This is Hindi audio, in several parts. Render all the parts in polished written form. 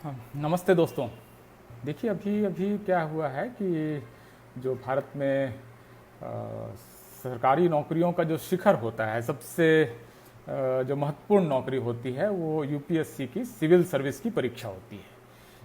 हाँ, नमस्ते दोस्तों। देखिए अभी अभी क्या हुआ है कि जो भारत में सरकारी नौकरियों का जो शिखर होता है, सबसे जो महत्वपूर्ण नौकरी होती है वो यूपीएससी की सिविल सर्विस की परीक्षा होती है।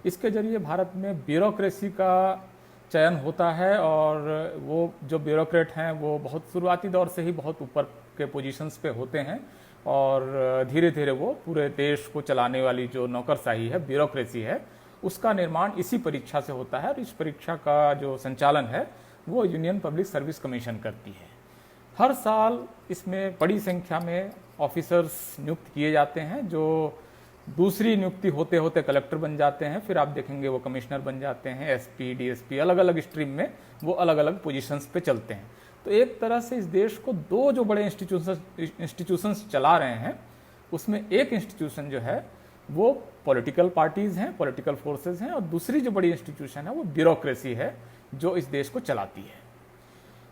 इसके जरिए भारत में ब्यूरोक्रेसी का चयन होता है और वो जो ब्यूरोक्रेट हैं वो बहुत शुरुआती दौर से ही बहुत ऊपर के पोजीशंस पे होते हैं और धीरे धीरे वो पूरे देश को चलाने वाली जो नौकरशाही है, ब्यूरोक्रेसी है, उसका निर्माण इसी परीक्षा से होता है। और इस परीक्षा का जो संचालन है वो यूनियन पब्लिक सर्विस कमीशन करती है। हर साल इसमें बड़ी संख्या में ऑफिसर्स नियुक्त किए जाते हैं जो दूसरी नियुक्ति होते होते कलेक्टर बन जाते हैं, फिर आप देखेंगे वो कमिश्नर बन जाते हैं, एसपी, डीएसपी, अलग अलग स्ट्रीम में वो अलग अलग पोजीशंस पे चलते हैं। तो एक तरह से इस देश को दो जो बड़े इंस्टीट्यूशंस चला रहे हैं, उसमें एक इंस्टीट्यूशन जो है वो पॉलिटिकल पार्टीज हैं, पॉलिटिकल फोर्सेस हैं, और दूसरी जो बड़ी इंस्टीट्यूशन है वो ब्यूरोक्रेसी है जो इस देश को चलाती है।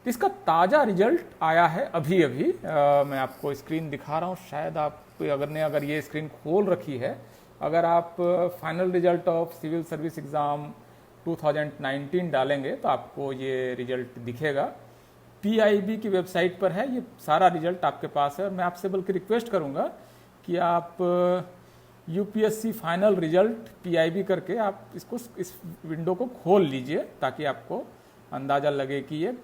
इसका ताज़ा रिजल्ट आया है अभी अभी। मैं आपको स्क्रीन दिखा रहा हूँ, शायद आप अगर ये स्क्रीन खोल रखी है, अगर आप final result of civil service exam 2019 डालेंगे तो आपको ये रिजल्ट दिखेगा। पीआईबी की वेबसाइट पर है, ये सारा रिजल्ट आपके पास है। और मैं आपसे बल्कि रिक्वेस्ट करूँगा कि आप यूपीएससी फाइनल रिजल्ट पीआईबी करके आप इस विंडो को खोल लीजिए ताकि आपको अंदाज़ा लगे कि ये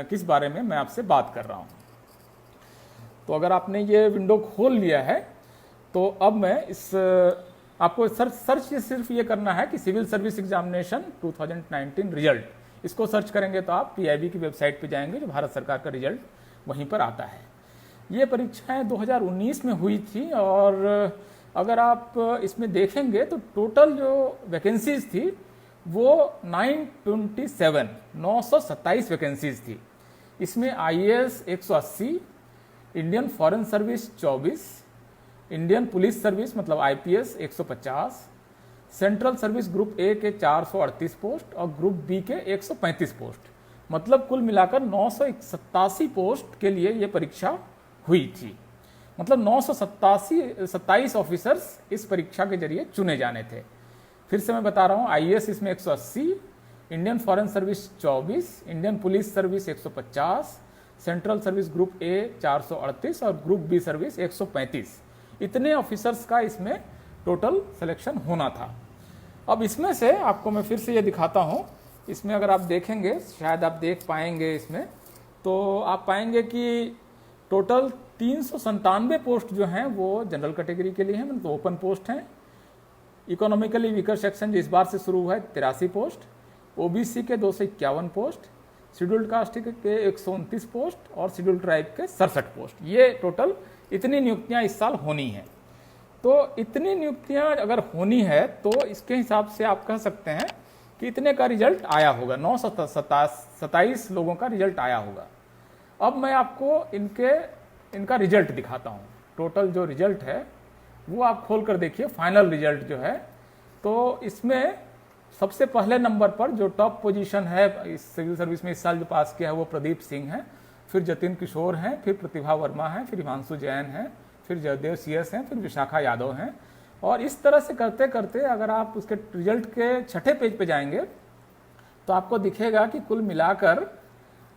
किस बारे में मैं आपसे बात कर रहा हूँ। तो अगर आपने ये विंडो खोल लिया है तो अब मैं आपको सर्च सिर्फ ये करना है कि सिविल सर्विस एग्जामिनेशन 2019 रिजल्ट, इसको सर्च करेंगे तो आप पीआईबी की वेबसाइट पे जाएंगे, जो भारत सरकार का रिजल्ट वहीं पर आता है। ये परीक्षाएं 2019 में हुई थी और अगर आप इसमें देखेंगे तो टोटल जो वैकेंसीज थी वो 927 वैकेंसीज थी। इसमें IAS 180, Indian foreign service 24, Indian police service मतलब IPS 150, central service group A के 438 पोस्ट और ग्रुप बी के 135 पोस्ट, मतलब कुल मिलाकर 987 पोस्ट के लिए ये परीक्षा हुई थी। मतलब 927 ऑफिसर्स इस परीक्षा के जरिए चुने जाने थे। फिर से मैं बता रहा हूँ, आईएएस इसमें 180, Indian foreign service 24, Indian police service 150, central service group ए 438 और ग्रुप बी सर्विस 135। इतने ऑफिसर्स का इसमें टोटल सिलेक्शन होना था। अब इसमें से आपको मैं फिर से ये दिखाता हूँ। इसमें अगर आप देखेंगे, शायद आप देख पाएंगे इसमें, तो आप पाएंगे कि टोटल 397 पोस्ट जो हैं वो जनरल कैटेगरी के लिए हैं, मतलब ओपन पोस्ट हैं। इकोनॉमिकली वीकर सेक्शन जो इस बार से शुरू हुआ है 83 पोस्ट, ओबीसी के 251 पोस्ट, शेड्यूल्ड कास्ट के 129 पोस्ट और शेड्यूल्ड ट्राइब के 67 पोस्ट। ये टोटल इतनी नियुक्तियां इस साल होनी है। तो इतनी नियुक्तियां अगर होनी है तो इसके हिसाब से आप कह सकते हैं कि इतने का रिजल्ट आया होगा, 927 लोगों का रिजल्ट आया होगा। अब मैं आपको इनका रिजल्ट दिखाता हूँ। टोटल जो रिजल्ट है वो आप खोल कर देखिए, फाइनल रिजल्ट जो है। तो इसमें सबसे पहले नंबर पर जो टॉप पोजीशन है इस सिविल सर्विस में इस साल जो पास किया है वो प्रदीप सिंह है, फिर जतिन किशोर हैं, फिर प्रतिभा वर्मा है, फिर हिमांशु जैन है, फिर जयदेव सीएस हैं, फिर विशाखा यादव हैं। और इस तरह से करते करते अगर आप उसके रिजल्ट के छठे पेज पे जाएंगे तो आपको दिखेगा कि कुल मिलाकर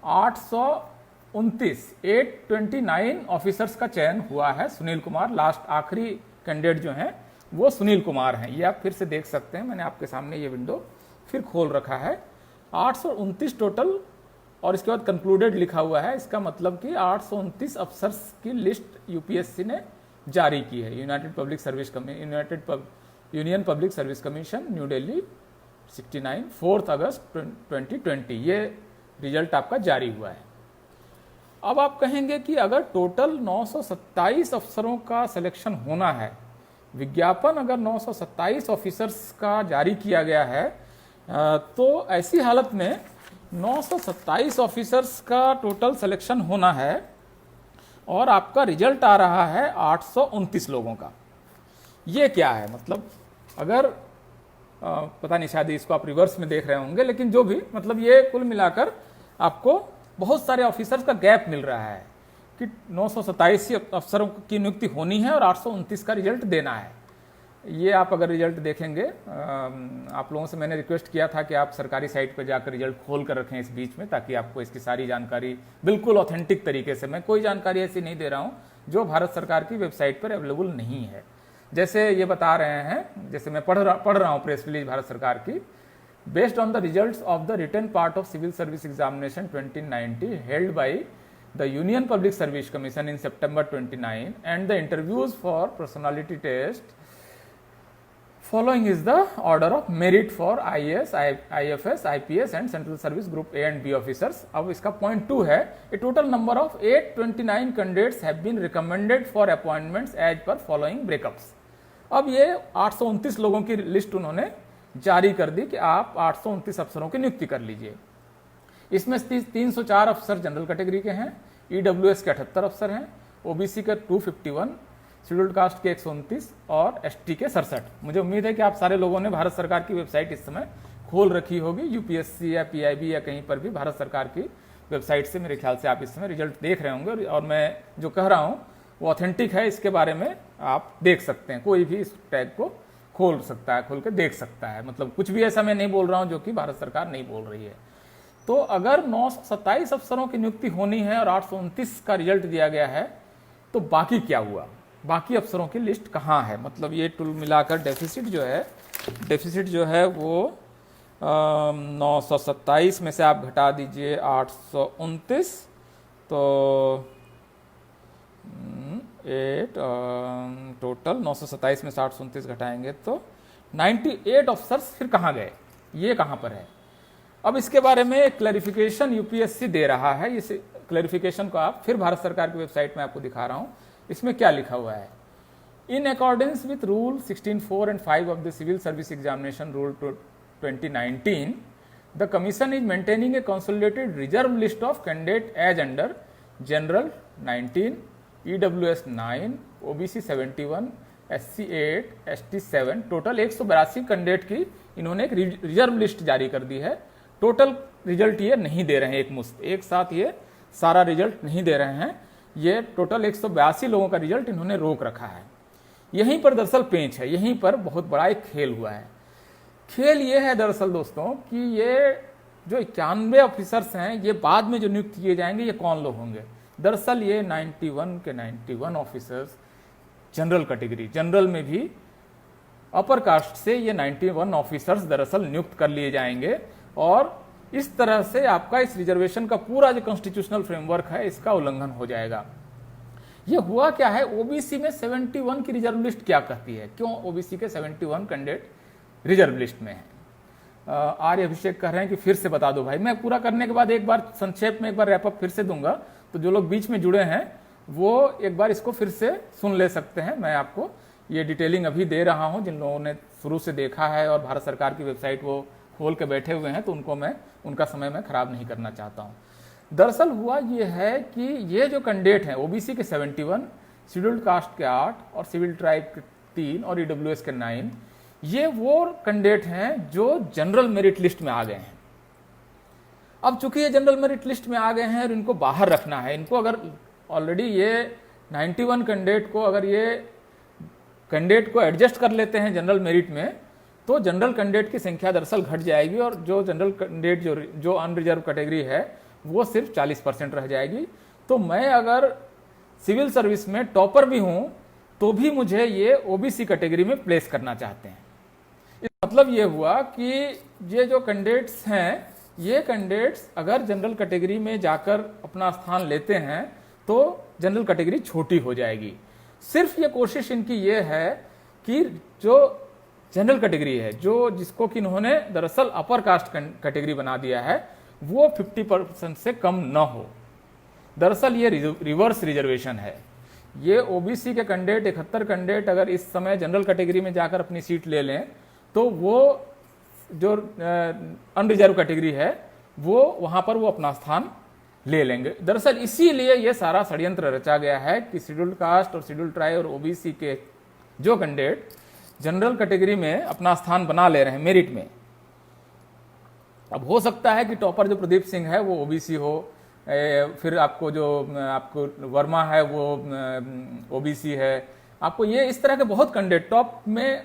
829 ऑफिसर्स का चयन हुआ है। सुनील कुमार लास्ट आखिरी कैंडिडेट जो हैं वो सुनील कुमार हैं। ये आप फिर से देख सकते हैं, मैंने आपके सामने ये विंडो फिर खोल रखा है। 829 टोटल और इसके बाद कंक्लूडेड लिखा हुआ है। इसका मतलब कि 829 अफसर्स की लिस्ट यूपीएससी ने जारी की है। Union public service commission, new Delhi 69, 4 अगस्त 2020 ये रिजल्ट आपका जारी हुआ है। अब आप कहेंगे कि अगर टोटल 927 अफसरों का सिलेक्शन होना है, विज्ञापन अगर 927 ऑफिसर्स का जारी किया गया है, तो ऐसी हालत में 927 ऑफिसर्स का टोटल सिलेक्शन होना है और आपका रिजल्ट आ रहा है 829 लोगों का। ये क्या है? मतलब अगर पता नहीं, शायद इसको आप रिवर्स में देख रहे होंगे, लेकिन जो भी, मतलब ये कुल मिलाकर आपको बहुत सारे ऑफिसर्स का गैप मिल रहा है कि 927 अफसरों की नियुक्ति होनी है और 829 का रिजल्ट देना है। ये आप अगर रिजल्ट देखेंगे, आप लोगों से मैंने रिक्वेस्ट किया था कि आप सरकारी साइट पर जाकर रिजल्ट खोल कर रखें इस बीच में, ताकि आपको इसकी सारी जानकारी बिल्कुल ऑथेंटिक तरीके से, मैं कोई जानकारी ऐसी नहीं दे रहा हूँ जो भारत सरकार की वेबसाइट पर अवेलेबल नहीं है। जैसे ये बता रहे हैं, जैसे मैं पढ़ रहा हूँ प्रेस रिलीज भारत सरकार की, based on the results of the written part of civil service examination 2090 held by the Union Public Service Commission in September 29 and the interviews for personality test following is the order of merit for IAS, IFS, IPS and Central Service Group A and B officers। अब इसका पॉइंट 2 है, a total number of 829 candidates have been recommended for appointments as per following breakups। अब ये 829 लोगों की लिस्ट उन्होंने जारी कर दी कि आप 829 अफसरों की नियुक्ति कर लीजिए। इसमें 304 अफसर जनरल कैटेगरी के हैं, ईडब्ल्यूएस के 78 अफसर हैं, ओबीसी के 251, शेड्यूल्ड कास्ट के 129 और एसटी के 67। मुझे उम्मीद है कि आप सारे लोगों ने भारत सरकार की वेबसाइट इस समय खोल रखी होगी, यूपीएससी या पीआईबी या कहीं पर भी भारत सरकार की वेबसाइट से मेरे ख्याल से आप इस समय रिजल्ट देख रहे होंगे। और मैं जो कह रहा हूँ वो ऑथेंटिक है, इसके बारे में आप देख सकते हैं, कोई भी इस टैग को खोल सकता है, खोल के देख सकता है। मतलब कुछ भी ऐसा मैं नहीं बोल रहा हूँ जो कि भारत सरकार नहीं बोल रही है। तो अगर 927 अफसरों की नियुक्ति होनी है और 829 का रिजल्ट दिया गया है, तो बाकी क्या हुआ, बाकी अफसरों की लिस्ट कहाँ है? मतलब ये टूल मिलाकर डेफिसिट जो है वो 927 में से आप घटा दीजिए 829, तो 8 टोटल 927 में से 829 घटाएंगे तो 98 अफसर्स फिर कहाँ गए, ये कहाँ पर है? अब इसके बारे में क्लैरिफिकेशन यूपीएससी दे रहा है। इस क्लैरिफिकेशन को आप फिर भारत सरकार की वेबसाइट में आपको दिखा रहा हूं। इसमें क्या लिखा हुआ है? In accordance with rule 16(4) and 5 of the civil service examination rule 2019, the commission is maintaining a consolidated reserve list of candidate as under general 19, EWS 9, OBC 71, SC 8, ST 7, total 182 candidate की इन्होंने एक रिजर्व लिस्ट जारी कर दी है। टोटल रिजल्ट ये नहीं दे रहे हैं एक मुश्त, एक साथ ये सारा रिजल्ट नहीं दे रहे हैं। ये टोटल 182 लोगों का रिजल्ट इन्होंने रोक रखा है। यहीं पर दरअसल पेंच है, यहीं पर बहुत बड़ा एक खेल हुआ है। खेल ये है दरअसल दोस्तों कि ये जो 91 ऑफिसर्स हैं, ये बाद में जो नियुक्त किए जाएंगे, ये कौन लोग होंगे? दरअसल ये 91 के 91 ऑफिसर्स जनरल कैटेगरी, जनरल में भी अपर कास्ट से ये 91 ऑफिसर्स दरअसल नियुक्त कर लिए जाएंगे। और इस तरह से आपका इस रिजर्वेशन का पूरा जो कॉन्स्टिट्यूशनल फ्रेमवर्क है, इसका उल्लंघन हो जाएगा। ये हुआ क्या है? ओबीसी में 71 की रिजर्व लिस्ट क्या कहती है? क्यों ओबीसी के 71 कैंडिडेट रिजर्व लिस्ट में है? आर्य अभिषेक कह रहे हैं कि फिर से बता दो भाई। मैं पूरा करने के बाद एक बार संक्षेप में एक बार रैपअप फिर से दूंगा, तो जो लोग बीच में जुड़े हैं वो एक बार इसको फिर से सुन ले सकते हैं। मैं आपको ये डिटेलिंग अभी दे रहा हूं, जिन लोगों ने शुरू से देखा है और भारत सरकार की वेबसाइट वो खोल के बैठे हुए हैं, तो उनका समय मैं खराब नहीं करना चाहता हूं। दरअसल हुआ ये है कि ये जो कैंडिडेट हैं, ओबीसी के 71, शेड्यूल्ड कास्ट के 8 और सिविल ट्राइब के 3 और ईडब्ल्यूएस के 9, ये वो कैंडिडेट हैं जो जनरल मेरिट लिस्ट में आ गए हैं। अब चूंकि ये जनरल मेरिट लिस्ट में आ गए हैं और इनको बाहर रखना है, इनको अगर ऑलरेडी ये 91 कैंडिडेट को अगर ये कैंडिडेट को एडजस्ट कर लेते हैं जनरल मेरिट में, तो जनरल कैंडिडेट की संख्या दरअसल घट जाएगी और जो जनरल कैंडिडेट जो अनरिजर्व कैटेगरी है वो सिर्फ 40% रह जाएगी। तो मैं अगर सिविल सर्विस में टॉपर भी हूं तो भी मुझे ये ओबीसी कैटेगरी में प्लेस करना चाहते हैं। इसका मतलब ये हुआ कि ये जो कैंडिडेट्स हैं, ये कैंडिडेट्स अगर जनरल कैटेगरी में जाकर अपना स्थान लेते हैं तो जनरल कैटेगरी छोटी हो जाएगी। सिर्फ ये कोशिश इनकी ये है कि जो जनरल कैटेगरी है, जो जिसको कि इन्होंने दरअसल अपर कास्ट कैटेगरी बना दिया है, वो 50% से कम न हो। दरअसल ये रिवर्स रिजर्वेशन है। ये ओबीसी के कैंडिडेट 71 कैंडिडेट अगर इस समय जनरल कैटेगरी में जाकर अपनी सीट ले लें तो वो जो अनरिजर्व कैटेगरी है वो वहां पर वो अपना स्थान ले लेंगे। दरअसल इसीलिए ये सारा षड्यंत्र रचा गया है कि शेड्यूल्ड कास्ट और शेड्यूल्ड ट्राइब और ओबीसी के जो कैंडिडेट जनरल कैटेगरी में अपना स्थान बना ले रहे हैं मेरिट में। अब हो सकता है कि टॉपर जो प्रदीप सिंह है वो ओबीसी हो, फिर आपको जो आपको वर्मा है वो ओबीसी है, आपको ये इस तरह के बहुत कैंडिडेट टॉप में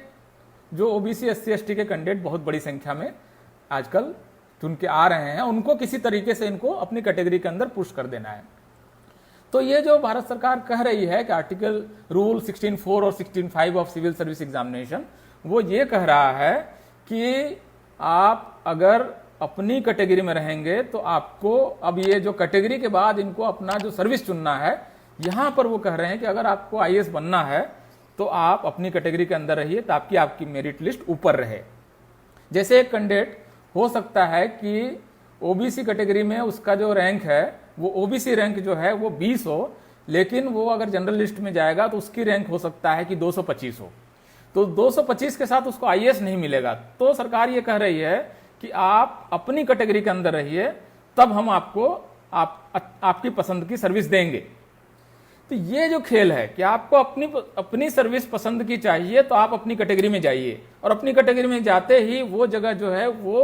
जो ओबीसी एससी एसटी के कैंडिडेट बहुत बड़ी संख्या में आजकल चुन के आ रहे हैं, उनको किसी तरीके से इनको अपनी कैटेगरी के अंदर पुश कर देना है। तो ये जो भारत सरकार कह रही है कि आर्टिकल रूल 16(4) और 16(5) ऑफ सिविल सर्विस एग्जामिनेशन, वो ये कह रहा है कि आप अगर अपनी कैटेगरी में रहेंगे तो आपको अब ये जो कैटेगरी के बाद इनको अपना जो सर्विस चुनना है, यहां पर वो कह रहे हैं कि अगर आपको आईएएस बनना है तो आप अपनी कैटेगरी के अंदर रहिए ताकि आपकी मेरिट लिस्ट ऊपर रहे। जैसे एक कैंडिडेट हो सकता है कि ओबीसी कैटेगरी में उसका जो रैंक है वो ओबीसी रैंक जो है वो 20 हो, लेकिन वो अगर जनरल लिस्ट में जाएगा तो उसकी रैंक हो सकता है कि 225 हो, तो 225 के साथ उसको आईएएस नहीं मिलेगा। तो सरकार ये कह रही है कि आप अपनी कैटेगरी के अंदर रहिए, तब हम आपको आपकी पसंद की सर्विस देंगे। तो ये जो खेल है कि आपको अपनी सर्विस पसंद की चाहिए तो आप अपनी कैटेगरी में जाइए, और अपनी कैटेगरी में जाते ही वो जगह जो है वो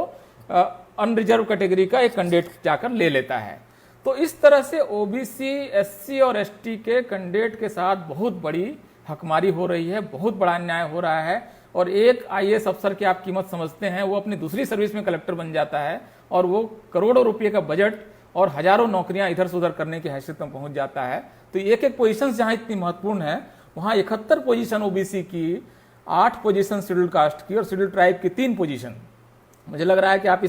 अनरिजर्व कैटेगरी का एक कैंडिडेट जाकर ले लेता है। तो इस तरह से ओबीसी एससी और एसटी के कैंडिडेट के साथ बहुत बड़ी हकमारी हो रही है, बहुत बड़ा अन्याय हो रहा है। और एक आईएएस अफसर की आप कीमत समझते हैं, वो अपनी दूसरी सर्विस में कलेक्टर बन जाता है और वो करोड़ों रुपये का बजट और हजारों नौकरियां इधर से उधर करने की हैसियत में पहुंच जाता है। तो एक एक पोजीशन जहां इतनी महत्वपूर्ण है, वहां 71 पोजीशन ओबीसी की, 8 पोजीशन शेड्यूल कास्ट की और शेड्यूल ट्राइब की 3 पोजीशन। मुझे लग रहा है कि आप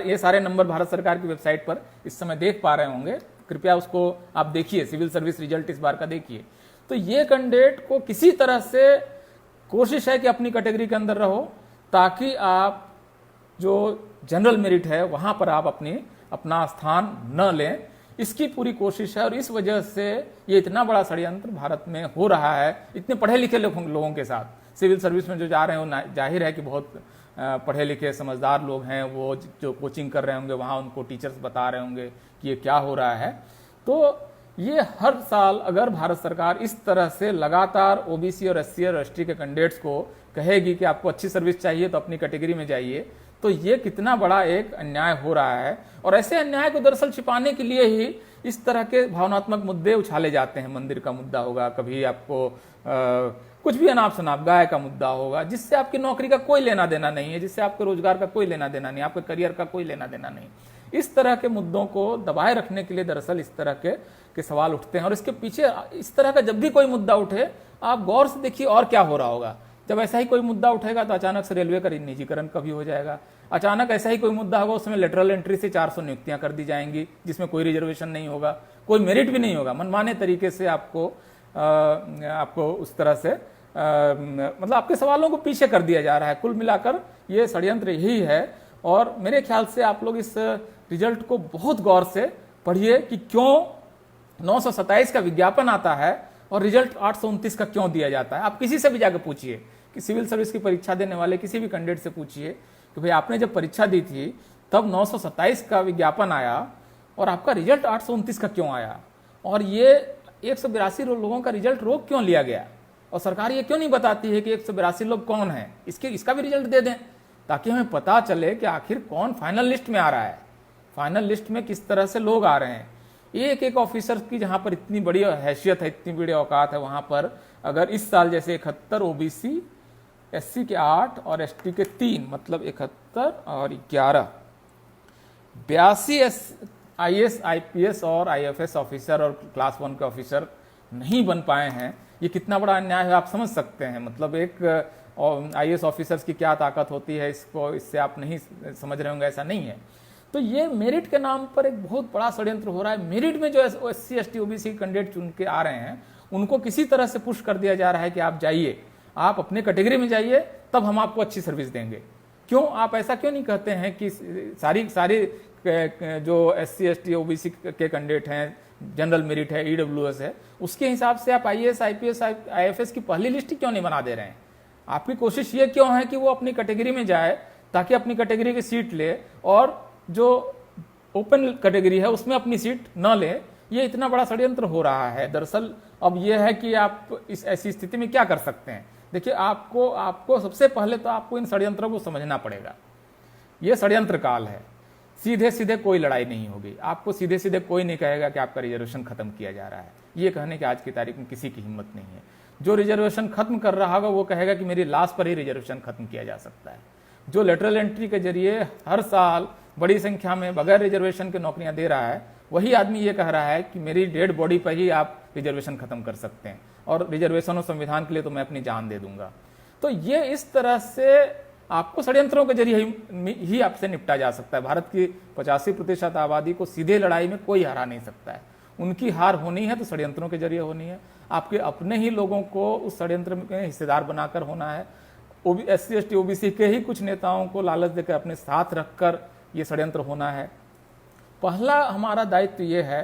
ये सारे नंबर भारत सरकार की वेबसाइट पर इस समय देख पा रहे होंगे, कृपया उसको आप देखिए, सिविल सर्विस रिजल्ट इस बार का देखिए। तो ये कैंडिडेट को किसी तरह से कोशिश है कि अपनी कैटेगरी के अंदर रहो, ताकि आप जो जनरल मेरिट है वहां पर आप अपना स्थान न लें, इसकी पूरी कोशिश है। और इस वजह से ये इतना बड़ा षड्यंत्र भारत में हो रहा है इतने पढ़े लिखे लोगों के साथ। सिविल सर्विस में जो जा रहे हो, जाहिर है कि बहुत पढ़े लिखे समझदार लोग हैं, वो जो कोचिंग कर रहे होंगे वहाँ उनको टीचर्स बता रहे होंगे कि ये क्या हो रहा है। तो ये हर साल अगर भारत सरकार इस तरह से लगातार ओबीसी और एससी और एसटी के कैंडिडेट्स को कहेगी कि आपको अच्छी सर्विस चाहिए तो अपनी कैटेगरी में जाइए, तो ये कितना बड़ा एक अन्याय हो रहा है। और ऐसे अन्याय को दरअसल छिपाने के लिए ही इस तरह के भावनात्मक मुद्दे उछाले जाते हैं। मंदिर का मुद्दा होगा, कभी आपको कुछ भी अनाप शनाप गाय का मुद्दा होगा, जिससे आपकी नौकरी का कोई लेना देना नहीं है, जिससे आपके रोजगार का कोई लेना देना नहीं, आपके करियर का कोई लेना देना नहीं। इस तरह के मुद्दों को दबाए रखने के लिए दरअसल इस तरह के सवाल उठते हैं। और इसके पीछे इस तरह का जब भी कोई मुद्दा उठे, आप गौर से देखिए और क्या हो रहा होगा। जब ऐसा ही कोई मुद्दा उठेगा तो अचानक से रेलवे का निजीकरण कभी हो जाएगा, अचानक ऐसा ही कोई मुद्दा होगा, उसमें लेटरल एंट्री से 400 नियुक्तियां कर दी जाएंगी, जिसमें कोई रिजर्वेशन नहीं होगा, कोई मेरिट भी नहीं होगा, मनमाने तरीके से आपको उस तरह से मतलब आपके सवालों को पीछे कर दिया जा रहा है। कुल मिलाकर ये षड्यंत्र यही है। और मेरे ख्याल से आप लोग इस रिजल्ट को बहुत गौर से पढ़िए कि क्यों 927 का विज्ञापन आता है और रिजल्ट 829 का क्यों दिया जाता है। आप किसी से भी जाकर पूछिए कि सिविल सर्विस की परीक्षा देने वाले किसी भी कैंडिडेट से पूछिए कि भाई आपने जब परीक्षा दी थी तब 927 का विज्ञापन आया और आपका रिजल्ट 829 का क्यों आया, और ये 182 लोगों का रिजल्ट रोक क्यों लिया गया, और सरकार ये क्यों नहीं बताती है कि 182 लोग कौन है, इसका भी रिजल्ट दे दें, ताकि हमें पता चले कि आखिर कौन फाइनल लिस्ट में आ रहा है, फाइनल लिस्ट में किस तरह से लोग आ रहे हैं। एक एक ऑफिसर की जहां पर इतनी बड़ी हैसियत है, इतनी बड़ी औकात है, वहां पर अगर इस साल जैसे 71 ओबीसी, एससी के 8 और एसटी के 3, मतलब 71 और 11, 82 आईएएस आईपीएस और आईएफएस ऑफिसर और क्लास 1 के ऑफिसर नहीं बन पाए हैं। ये कितना बड़ा अन्याय है आप समझ सकते हैं। मतलब एक आईएएस ऑफिसर्स की क्या ताकत होती है, इससे आप नहीं समझ रहे होंगे, ऐसा नहीं है। तो ये मेरिट के नाम पर एक बहुत बड़ा षड्यंत्र हो रहा है। मेरिट में जो एससी एसटी ओबीसी कैंडिडेट चुन के आ रहे हैं, उनको किसी तरह से पुश कर दिया जा रहा है कि आप जाइए, आप अपने कैटेगरी में जाइए, तब हम आपको अच्छी सर्विस देंगे। क्यों आप ऐसा क्यों नहीं कहते हैं कि सारी जो एससी एसटी ओबीसी के कैंडिडेट हैं, जनरल मेरिट है, ईडब्ल्यूएस है, उसके हिसाब से आप आईएएस आईपीएस आईएफएस की पहली लिस्ट क्यों नहीं बना दे रहे हैं? आपकी कोशिश ये क्यों है कि वो अपनी कैटेगरी में जाए ताकि अपनी कैटेगरी की सीट ले, और जो ओपन कैटेगरी है उसमें अपनी सीट न ले? ये इतना बड़ा षड्यंत्र हो रहा है। दरअसल अब ये है कि आप इस ऐसी स्थिति में क्या कर सकते हैं। देखिए, आपको सबसे पहले तो आपको इन षड्यंत्रों को समझना पड़ेगा। ये षड्यंत्र काल है, सीधे सीधे कोई लड़ाई नहीं होगी, आपको सीधे सीधे कोई नहीं कहेगा कि आपका रिजर्वेशन खत्म किया जा रहा है। ये कहने की आज की तारीख में किसी की हिम्मत नहीं है। जो रिजर्वेशन खत्म कर रहा होगा वो कहेगा कि मेरी लाश पर ही रिजर्वेशन खत्म किया जा सकता है। जो लेटरल एंट्री के जरिए हर साल बड़ी संख्या में बगैर रिजर्वेशन के नौकरियां दे रहा है, वही आदमी ये कह रहा है कि मेरी डेड बॉडी पर ही आप रिजर्वेशन खत्म कर सकते हैं, और रिजर्वेशन और संविधान के लिए तो मैं अपनी जान दे दूंगा। तो ये इस तरह से आपको षड्यंत्रों के जरिए ही आपसे निपटा जा सकता है। भारत की 85% आबादी को सीधे लड़ाई में कोई हरा नहीं सकता है। उनकी हार होनी है तो षड्यंत्रों के जरिए होनी है। आपके अपने ही लोगों को उस षड्यंत्र में हिस्सेदार बनाकर होना है। SC ST OBC के ही कुछ नेताओं को लालच देकर अपने साथ रखकर ये षड्यंत्र होना है। पहला हमारा दायित्व ये है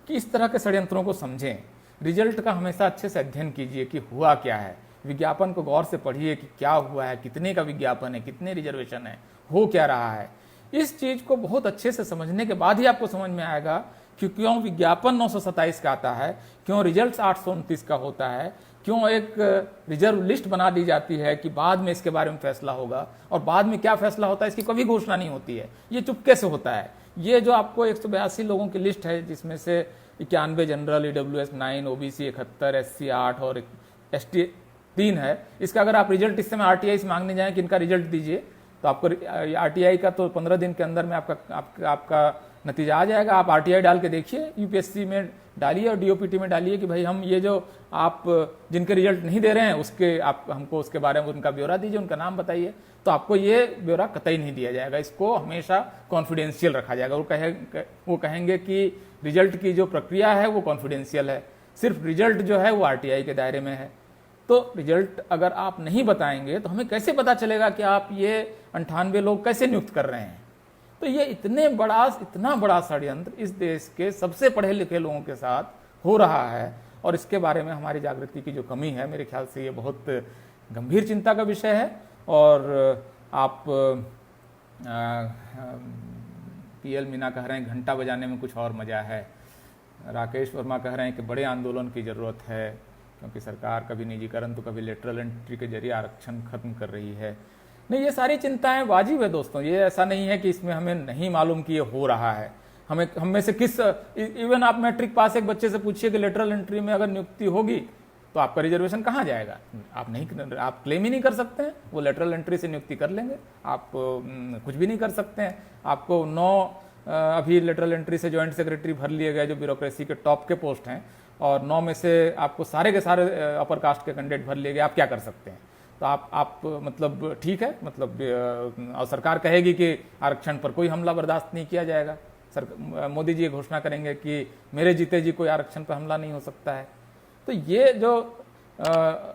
कि इस तरह के षड्यंत्रों को समझें। रिजल्ट का हमेशा अच्छे से अध्ययन कीजिए कि हुआ क्या है। विज्ञापन को गौर से पढ़िए कि क्या हुआ है, कितने का विज्ञापन है, कितने रिजर्वेशन है, हो क्या रहा है। इस चीज को बहुत अच्छे से समझने के बाद ही आपको समझ में आएगा कि क्यों विज्ञापन 927 का आता है, क्यों रिजल्ट 829 का होता है, क्यों एक रिजर्व लिस्ट बना दी जाती है कि बाद में इसके बारे में फैसला होगा, और बाद में क्या फैसला होता है इसकी कभी घोषणा नहीं होती है। ये चुपके से होता है। ये जो आपको 182 लोगों की लिस्ट है, जिसमें से 91 जनरल, EWS 9, OBC 71, SC 8 और ST 3 है, इसका अगर आप रिजल्ट इस समय RTI से मांगने जाएं कि इनका रिजल्ट दीजिए, तो आपको RTI का तो 15 दिन के अंदर में आपका नतीजा आ जाएगा। आप RTI डाल के देखिए, UPSC में डालिए और DOPT में डालिए कि भाई हम ये जो आप जिनके रिजल्ट नहीं दे रहे हैं उसके आप हमको उसके बारे में उनका ब्यौरा दीजिए, उनका नाम बताइए, तो आपको ये ब्यौरा कतई नहीं दिया जाएगा। इसको हमेशा कॉन्फिडेंशियल रखा जाएगा। वो कहेंगे कि रिजल्ट की जो प्रक्रिया है वो कॉन्फिडेंशियल है, सिर्फ रिजल्ट जो है वो RTI के दायरे में है। तो रिजल्ट अगर आप नहीं बताएंगे तो हमें कैसे पता चलेगा कि आप ये 98 लोग कैसे नियुक्त कर रहे हैं। तो ये इतना बड़ा षड्यंत्र इस देश के सबसे पढ़े लिखे लोगों के साथ हो रहा है, और इसके बारे में हमारी जागृति की जो कमी है, मेरे ख्याल से ये बहुत गंभीर चिंता का विषय है। और आप PL मीना कह रहे हैं घंटा बजाने में कुछ और मजा है। राकेश वर्मा कह रहे हैं कि बड़े आंदोलन की जरूरत है, क्योंकि सरकार कभी निजीकरण तो कभी लेटरल एंट्री के जरिए आरक्षण खत्म कर रही है। नहीं, ये सारी चिंताएं वाजिब है दोस्तों। ये ऐसा नहीं है कि इसमें हमें नहीं मालूम कि ये हो रहा है। हम में से किस, इवन आप मैट्रिक पास एक बच्चे से पूछिए कि लेटरल एंट्री में अगर नियुक्ति होगी तो आपका रिजर्वेशन कहाँ जाएगा? आप क्लेम ही नहीं कर सकते हैं। वो लेटरल एंट्री से नियुक्ति कर लेंगे, आप कुछ भी नहीं कर सकते हैं। आपको 9 अभी लेटरल एंट्री से ज्वाइंट सेक्रेटरी भर लिए गए जो ब्यूरोक्रेसी के टॉप के पोस्ट हैं, और 9 में से आपको सारे के सारे अपर कास्ट के कैंडिडेट भर लिए गए। आप क्या कर सकते हैं? तो आप मतलब ठीक है, मतलब और सरकार कहेगी कि आरक्षण पर कोई हमला बर्दाश्त नहीं किया जाएगा। मोदी जी ये घोषणा करेंगे कि मेरे जीते जी कोई आरक्षण पर हमला नहीं हो सकता है। तो ये जो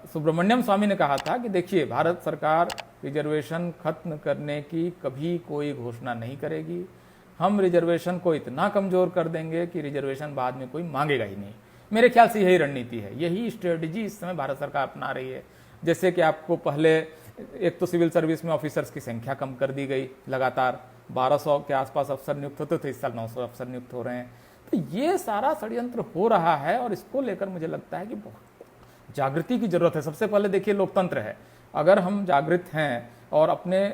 सुब्रमण्यम स्वामी ने कहा था कि देखिए, भारत सरकार रिजर्वेशन खत्म करने की कभी कोई घोषणा नहीं करेगी। हम रिजर्वेशन को इतना कमजोर कर देंगे कि रिजर्वेशन बाद में कोई मांगेगा ही नहीं। मेरे ख्याल से यही रणनीति है, यही स्ट्रेटजी इस समय भारत सरकार अपना रही है। जैसे कि आपको पहले एक तो सिविल सर्विस में ऑफिसर्स की संख्या कम कर दी गई, लगातार 1200 के आसपास अफसर नियुक्त होते थे, इस साल 900 अफसर नियुक्त हो रहे हैं। तो ये सारा षड्यंत्र हो रहा है, और इसको लेकर मुझे लगता है कि बहुत जागृति की जरूरत है। सबसे पहले देखिए, लोकतंत्र है। अगर हम जागृत हैं और अपने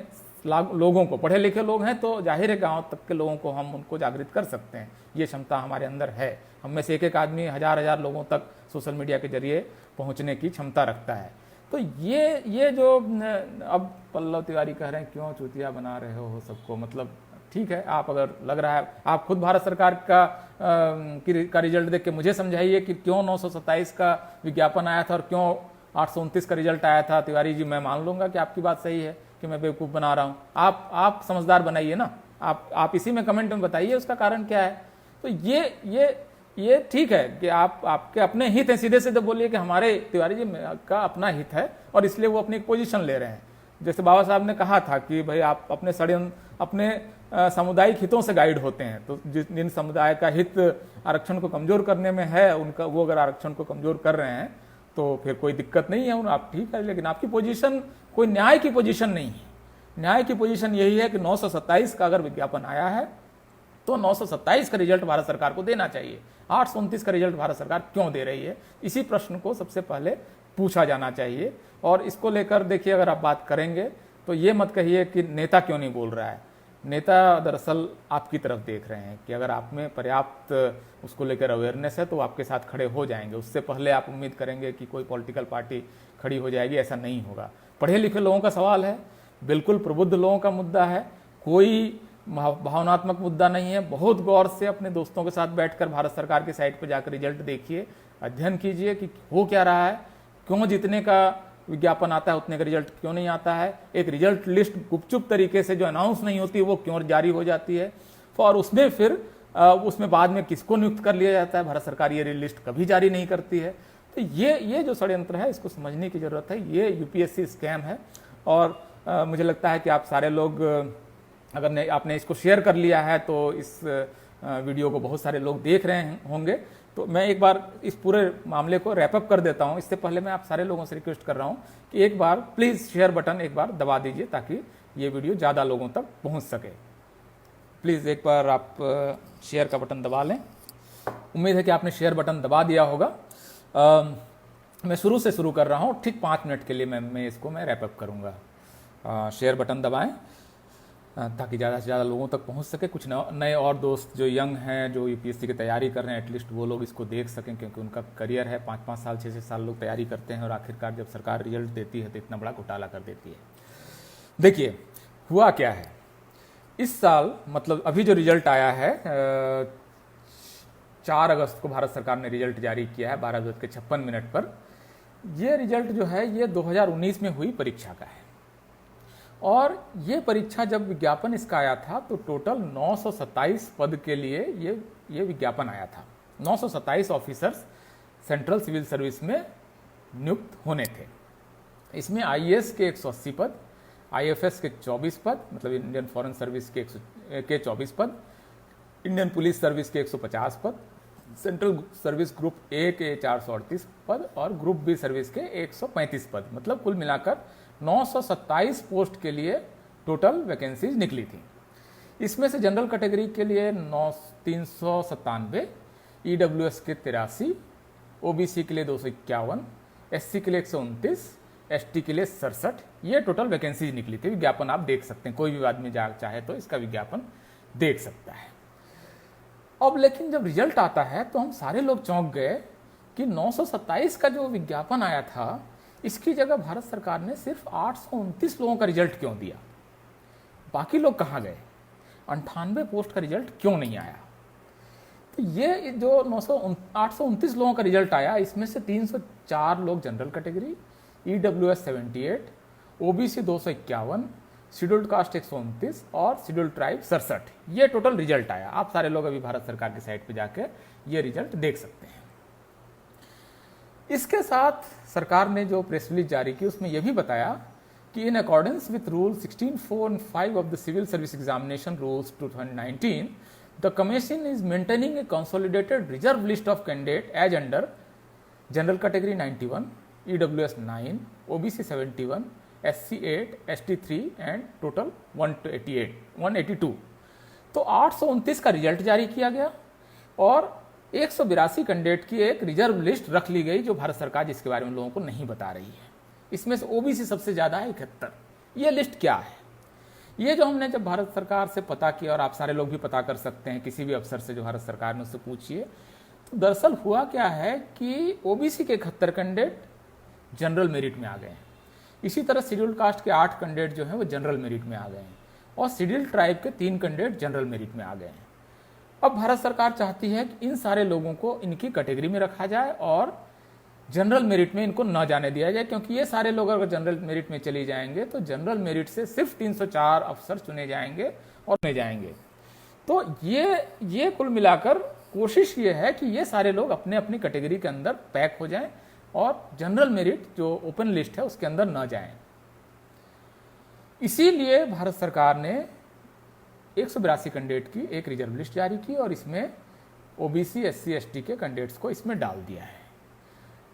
लोगों को, पढ़े लिखे लोग हैं तो जाहिर है गांव तक के लोगों को हम उनको जागृत कर सकते हैं। ये क्षमता हमारे अंदर है। हम में से एक आदमी हजार लोगों तक सोशल मीडिया के जरिए पहुंचने की क्षमता रखता है। तो ये जो अब पल्लव तिवारी कह रहे हैं क्यों चूतिया बना रहे हो सबको, मतलब ठीक है, आप अगर लग रहा है, आप खुद भारत सरकार का रिजल्ट देख के मुझे समझाइए कि क्यों 927 का विज्ञापन आया था और क्यों 829 का रिजल्ट आया था। तिवारी जी, मैं मान लूंगा कि आपकी बात सही है कि मैं बेवकूफ़ बना रहा हूँ। आप समझदार बनाइए ना, आप इसी में कमेंट में बताइए उसका कारण क्या है। तो ये ठीक है कि आपके अपने हित हैं, सीधे सीधे बोलिए कि हमारे तिवारी जी का अपना हित है और इसलिए वो अपनी एक पोजीशन ले रहे हैं। जैसे बाबा साहब ने कहा था कि भाई आप अपने सामुदायिक हितों से गाइड होते हैं, तो जिन समुदाय का हित आरक्षण को कमजोर करने में है, उनका वो अगर आरक्षण को कमजोर कर रहे हैं तो फिर कोई दिक्कत नहीं है, आप ठीक है। लेकिन आपकी पोजीशन कोई न्याय की पोजीशन नहीं है। न्याय की पोजीशन यही है कि 927 का अगर विज्ञापन आया है तो 927 का रिजल्ट भारत सरकार को देना चाहिए। 829 का रिजल्ट भारत सरकार क्यों दे रही है, इसी प्रश्न को सबसे पहले पूछा जाना चाहिए। और इसको लेकर देखिए, अगर आप बात करेंगे तो ये मत कहिए कि नेता क्यों नहीं बोल रहा है। नेता दरअसल आपकी तरफ देख रहे हैं कि अगर आप में पर्याप्त उसको लेकर अवेयरनेस है तो वो आपके साथ खड़े हो जाएंगे। उससे पहले आप उम्मीद करेंगे कि कोई पॉलिटिकल पार्टी खड़ी हो जाएगी, ऐसा नहीं होगा। पढ़े लिखे लोगों का सवाल है, बिल्कुल प्रबुद्ध लोगों का मुद्दा है, कोई भावनात्मक मुद्दा नहीं है। बहुत गौर से अपने दोस्तों के साथ बैठकर भारत सरकार की साइट पर जाकर रिजल्ट देखिए, अध्ययन कीजिए कि हो क्या रहा है, क्यों जितने का विज्ञापन आता है उतने का रिजल्ट क्यों नहीं आता है, एक रिजल्ट लिस्ट गुपचुप तरीके से जो अनाउंस नहीं होती वो क्यों जारी हो जाती है, और उसमें फिर उसमें बाद में किसको नियुक्त कर लिया जाता है। भारत सरकार ये लिस्ट कभी जारी नहीं करती है। तो ये जो षड्यंत्र है इसको समझने की जरूरत है। ये यूपीएससी स्कैम है और मुझे लगता है कि आप सारे लोग अगर आपने इसको शेयर कर लिया है तो इस वीडियो को बहुत सारे लोग देख रहे होंगे। तो मैं एक बार इस पूरे मामले को रैपअप कर देता हूं। इससे पहले मैं आप सारे लोगों से रिक्वेस्ट कर रहा हूं कि एक बार प्लीज शेयर बटन एक बार दबा दीजिए ताकि ये वीडियो ज़्यादा लोगों तक पहुंच सके। प्लीज़ एक बार आप शेयर का बटन दबा लें। उम्मीद है कि आपने शेयर बटन दबा दिया होगा। मैं शुरू से शुरू कर रहा हूं, ठीक 5 मिनट के लिए मैं इसको रैपअप करूंगा। शेयर बटन दबाएं ताकि ज़्यादा से ज़्यादा लोगों तक पहुंच सके। कुछ नए और दोस्त जो यंग हैं, जो यूपीएससी की तैयारी कर रहे हैं, एटलीस्ट वो लोग इसको देख सकें, क्योंकि उनका करियर है। 5-5 साल 6-6 साल लोग तैयारी करते हैं और आखिरकार जब सरकार रिजल्ट देती है तो इतना बड़ा घोटाला कर देती है। देखिए हुआ क्या है इस साल, मतलब अभी जो रिजल्ट आया है 4 अगस्त को भारत सरकार ने रिजल्ट जारी किया है 12:56 पर। यह रिजल्ट जो है ये 2019 में हुई परीक्षा का है और ये परीक्षा जब विज्ञापन इसका आया था तो टोटल 927 पद के लिए ये विज्ञापन आया था। 927 ऑफिसर्स सेंट्रल सिविल सर्विस में नियुक्त होने थे। इसमें आईएएस के 180 पद, आईएफएस के 24 पद, मतलब इंडियन फॉरेन सर्विस के 24 पद, इंडियन पुलिस सर्विस के 150 पद, सेंट्रल सर्विस ग्रुप ए के 438 पद और ग्रुप बी सर्विस के 135 पद, मतलब कुल मिलाकर 927 पोस्ट के लिए टोटल वैकेंसीज निकली थी। इसमें से जनरल कैटेगरी के लिए 397, ईडब्ल्यूएस के 83, ओबीसी के लिए 251, एससी के लिए 129, एसटी के लिए 67, ये टोटल वैकेंसीज निकली थी। विज्ञापन आप देख सकते हैं, कोई भी आदमी चाहे तो इसका विज्ञापन देख सकता है। अब लेकिन जब रिजल्ट आता है तो हम सारे लोग चौंक गए कि 927 का जो विज्ञापन आया था इसकी जगह भारत सरकार ने सिर्फ 829 लोगों का रिजल्ट क्यों दिया, बाकी लोग कहाँ गए, 98 पोस्ट का रिजल्ट क्यों नहीं आया। तो ये जो 829 लोगों का रिजल्ट आया, इसमें से 304 लोग general category, EWS 78, OBC 251, scheduled caste 129 और शेड्यूल्ड ट्राइब 67, ये टोटल रिजल्ट आया। आप सारे लोग अभी भारत सरकार की साइट पे जाकर ये रिजल्ट देख सकते हैं। इसके साथ सरकार ने जो प्रेस रिलीज जारी की उसमें यह भी बताया कि in accordance with rule 16(4) and 5 of the civil service examination rules 2019, the commission is maintaining a consolidated reserve list of candidate as under general category 91, EWS 9, OBC 71, SC 8, ST 3 and total 182। तो 829 का रिजल्ट जारी किया गया और 182 कैंडिडेट की एक रिजर्व लिस्ट रख ली गई जो भारत सरकार जिसके बारे में लोगों को नहीं बता रही है। इसमें से ओबीसी सबसे ज्यादा है 71। ये लिस्ट क्या है, ये जो हमने जब भारत सरकार से पता किया, और आप सारे लोग भी पता कर सकते हैं किसी भी अफसर से जो भारत सरकार में उससे पूछिए, तो दरअसल हुआ क्या है कि ओबीसी के 71 कैंडिडेट जनरल मेरिट में आ गए हैं। इसी तरह शेड्यूल्ड कास्ट के 8 कैंडिडेट जो हैं वो जनरल मेरिट में आ गए हैं और शेड्यूल्ड ट्राइब के 3 कैंडिडेट जनरल मेरिट में आ गए हैं। अब भारत सरकार चाहती है कि इन सारे लोगों को इनकी कैटेगरी में रखा जाए और जनरल मेरिट में इनको न जाने दिया जाए, क्योंकि ये सारे लोग अगर जनरल मेरिट में चले जाएंगे तो जनरल मेरिट से सिर्फ 304 अफसर चुने जाएंगे और चुने जाएंगे। तो ये कुल मिलाकर कोशिश ये है कि ये सारे लोग अपने अपनी कैटेगरी के अंदर पैक हो जाएं और जनरल मेरिट जो ओपन लिस्ट है उसके अंदर न जाएं। इसीलिए भारत सरकार ने 182 कैंडिडेट की एक रिजर्व लिस्ट जारी की और इसमें ओबीसी, एससी, एसटी के कैंडिडेट्स को इसमें डाल दिया है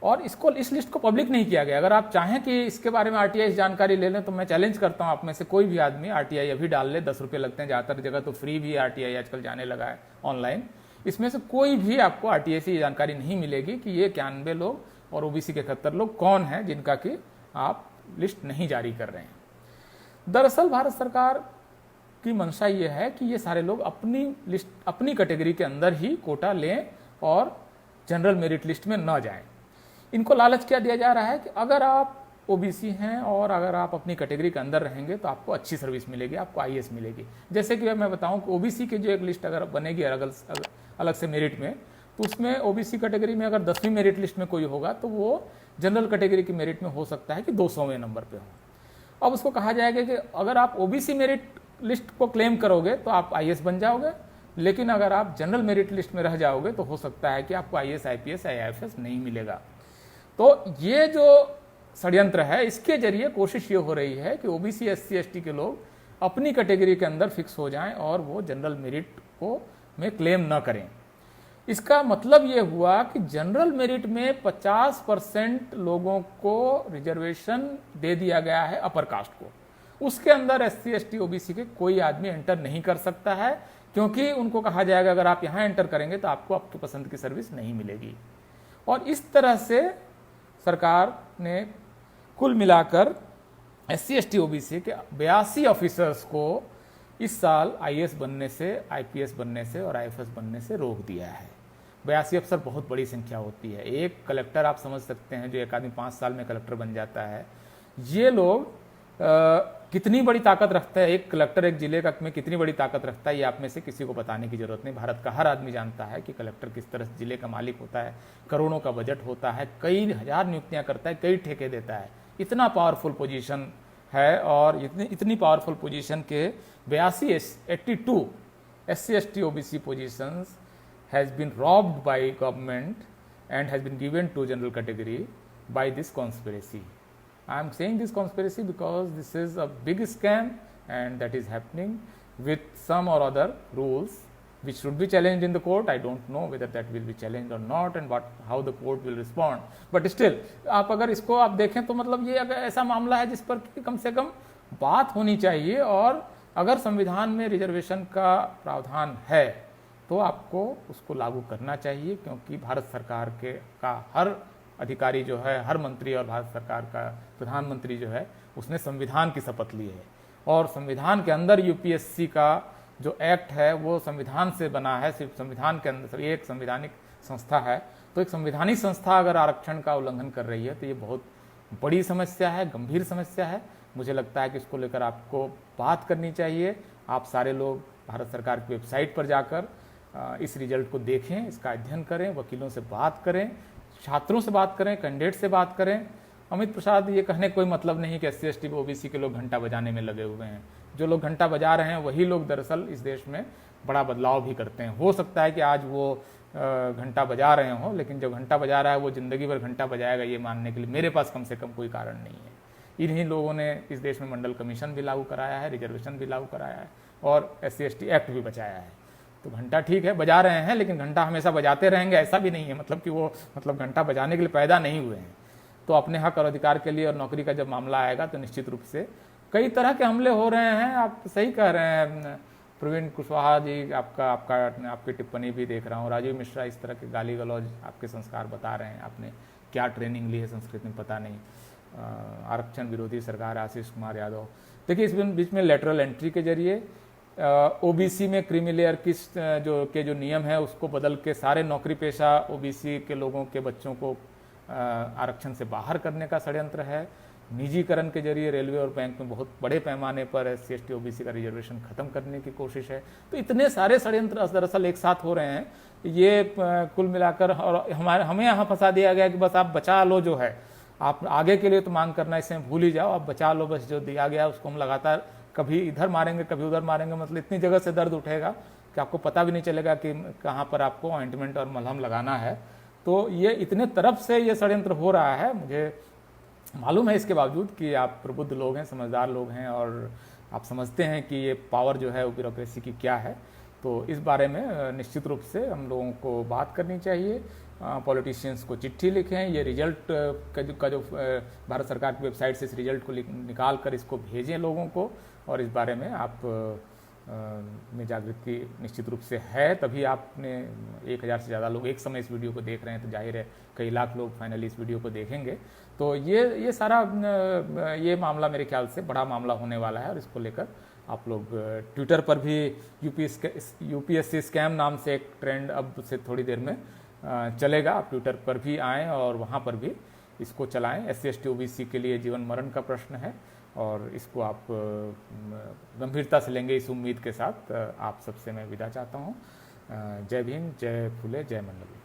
और इस लिस्ट को पब्लिक नहीं किया गया। अगर आप चाहें कि इसके बारे में आरटीआई जानकारी ले लें तो मैं चैलेंज करता हूं आप में से कोई भी आदमी आरटीआई अभी डाल ले। 10 रुपये लगते हैं, ज़्यादातर जगह तो फ्री भी आरटीआई आजकल जाने लगा है ऑनलाइन। इसमें से कोई भी आपको आरटीआई से जानकारी नहीं मिलेगी कि ये 91 लोग और ओबीसी के 71 लोग कौन हैं जिनका कि आप लिस्ट नहीं जारी कर रहे हैं। दरअसल भारत सरकार की मंशा ये है कि ये सारे लोग अपनी लिस्ट, अपनी कैटेगरी के अंदर ही कोटा लें और जनरल मेरिट लिस्ट में न जाएं। इनको लालच क्या दिया जा रहा है कि अगर आप ओबीसी हैं और अगर आप अपनी कैटेगरी के अंदर रहेंगे तो आपको अच्छी सर्विस मिलेगी, आपको आईएएस मिलेगी। जैसे कि मैं बताऊं कि ओबीसी की जो एक लिस्ट अगर बनेगी अलग से मेरिट में, तो उसमें ओबीसी कैटेगरी में अगर 10वीं मेरिट लिस्ट में कोई होगा तो वो जनरल कैटेगरी की मेरिट में हो सकता है कि 200वें नंबर पे हो। अब उसको कहा जाएगा कि अगर आप ओबीसी मेरिट लिस्ट को क्लेम करोगे तो आप आईएएस बन जाओगे, लेकिन अगर आप जनरल मेरिट लिस्ट में रह जाओगे तो हो सकता है कि आपको आईएएस, आईपीएस, आईएफएस नहीं मिलेगा। तो ये जो षड्यंत्र है, इसके जरिए कोशिश ये हो रही है कि ओबीसी, एससी, एसटी के लोग अपनी कैटेगरी के अंदर फिक्स हो जाएं और वो जनरल मेरिट को में क्लेम न करें। इसका मतलब ये हुआ कि जनरल मेरिट में 50% लोगों को रिजर्वेशन दे दिया गया है अपर कास्ट को। उसके अंदर एससी, एसटी, ओबीसी के कोई आदमी एंटर नहीं कर सकता है, क्योंकि उनको कहा जाएगा अगर आप यहां एंटर करेंगे तो आपको आपकी पसंद की सर्विस नहीं मिलेगी। और इस तरह से सरकार ने कुल मिलाकर एससी, एसटी, ओबीसी के 82 ऑफिसर्स को इस साल आईएएस बनने से, आईपीएस बनने से और आईएफएस बनने से रोक दिया है। 82 अफसर बहुत बड़ी संख्या होती है। एक कलेक्टर आप समझ सकते हैं, जो एक आदमी 5 साल में कलेक्टर बन जाता है। ये लोग कितनी बड़ी ताकत रखता है, एक कलेक्टर एक जिले का में कितनी बड़ी ताकत रखता है, ये आप में से किसी को बताने की जरूरत नहीं। भारत का हर आदमी जानता है कि कलेक्टर किस तरह जिले का मालिक होता है, करोड़ों का बजट होता है, कई हजार नियुक्तियां करता है, कई ठेके देता है। इतना पावरफुल पोजीशन है और इतनी पावरफुल पोजीशन के 82 SC, ST, OBC positions has been robbed by government and has been given to general category by this conspiracy. I am saying this conspiracy because this is a big scam and that is happening with some or other rules which should be challenged in the court. I don't know whether that will be challenged or not and how the court will respond. But still, आप अगर इसको आप देखें तो मतलब ये अगर ऐसा मामला है जिस पर कम से कम बात होनी चाहिए, और अगर संविधान में रिजर्वेशन का प्रावधान है तो आपको उसको लागू करना चाहिए, क्योंकि भारत सरकार का हर अधिकारी जो है, हर मंत्री और भारत सरकार का प्रधानमंत्री जो है, उसने संविधान की शपथ ली है। और संविधान के अंदर यूपीएससी का जो एक्ट है वो संविधान से बना है, सिर्फ संविधान के अंदर एक संवैधानिक संस्था है। तो एक संवैधानिक संस्था अगर आरक्षण का उल्लंघन कर रही है तो ये बहुत बड़ी समस्या है, गंभीर समस्या है। मुझे लगता है कि इसको लेकर आपको बात करनी चाहिए। आप सारे लोग भारत सरकार की वेबसाइट पर जाकर इस रिजल्ट को देखें, इसका अध्ययन करें, वकीलों से बात करें, छात्रों से बात करें, कैंडिडेट से बात करें। अमित प्रसाद ये कहने कोई मतलब नहीं कि SC, ST, OBC के लोग घंटा बजाने में लगे हुए हैं। जो लोग घंटा बजा रहे हैं वही लोग दरअसल इस देश में बड़ा बदलाव भी करते हैं। हो सकता है कि आज वो घंटा बजा रहे हों, लेकिन जो घंटा बजा रहा है वो जिंदगी भर घंटा बजाएगा ये मानने के लिए मेरे पास कम से कम कोई कारण नहीं है। इन्हीं लोगों ने इस देश में मंडल कमीशन भी लागू कराया है, रिजर्वेशन भी लागू कराया है और SC, ST एक्ट भी बचाया है। तो घंटा ठीक है बजा रहे हैं, लेकिन घंटा हमेशा बजाते रहेंगे ऐसा भी नहीं है, मतलब कि वो घंटा बजाने के लिए पैदा नहीं हुए हैं। तो अपने हक और अधिकार के लिए और नौकरी का जब मामला आएगा तो निश्चित रूप से कई तरह के हमले हो रहे हैं। आप सही कह रहे हैं प्रवीण कुशवाहा जी, आपकी टिप्पणी भी देख रहा हूँ। राजीव मिश्रा इस तरह के गाली गलौज आपके संस्कार बता रहे हैं, आपने क्या ट्रेनिंग ली है संस्कृत में पता नहीं। आरक्षण विरोधी सरकार, आशीष कुमार यादव। देखिए इस बीच में लेटरल एंट्री के जरिए ओबीसी में क्रीमी लेयर की जो नियम है उसको बदल के सारे नौकरी पेशा ओबीसी के लोगों के बच्चों को आरक्षण से बाहर करने का षड्यंत्र है। निजीकरण के जरिए रेलवे और बैंक में बहुत बड़े पैमाने पर SC, ST, OBC का रिजर्वेशन खत्म करने की कोशिश है। तो इतने सारे षड्यंत्र दरअसल एक साथ हो रहे हैं। ये कुल मिलाकर और हमें यहाँ फंसा दिया गया कि बस आप बचा लो, जो है आप आगे के लिए तो मांग करना इससे भूल ही जाओ, आप बचा लो, बस जो दिया गया उसको हम लगातार कभी इधर मारेंगे कभी उधर मारेंगे। मतलब इतनी जगह से दर्द उठेगा कि आपको पता भी नहीं चलेगा कि कहाँ पर आपको ऑइंटमेंट और मलहम लगाना है। तो ये इतने तरफ से ये षड्यंत्र हो रहा है। मुझे मालूम है इसके बावजूद कि आप प्रबुद्ध लोग हैं, समझदार लोग हैं और आप समझते हैं कि ये पावर जो है वो ब्यूरोक्रेसी की क्या है। तो इस बारे में निश्चित रूप से हम लोगों को बात करनी चाहिए। पॉलिटिशियंस को चिट्ठी लिखें, ये रिजल्ट का जो भारत सरकार की वेबसाइट से इस रिजल्ट को निकाल कर इसको भेजें लोगों को, और इस बारे में आप में जागृति निश्चित रूप से है, तभी आपने 1000 से ज़्यादा लोग एक समय इस वीडियो को देख रहे हैं। तो जाहिर है कई लाख लोग फाइनली इस वीडियो को देखेंगे। तो ये सारा ये मामला मेरे ख्याल से बड़ा मामला होने वाला है और इसको लेकर आप लोग ट्विटर पर भी यूपीएससी स्कैम नाम से एक ट्रेंड अब से थोड़ी देर में चलेगा। आप ट्विटर पर भी आएँ और वहाँ पर भी इसको चलाएं। SC ST OBC के लिए जीवन मरण का प्रश्न है और इसको आप गंभीरता से लेंगे, इस उम्मीद के साथ आप सबसे मैं विदा चाहता हूँ। जय भीम, जय फुले, जय मंडल।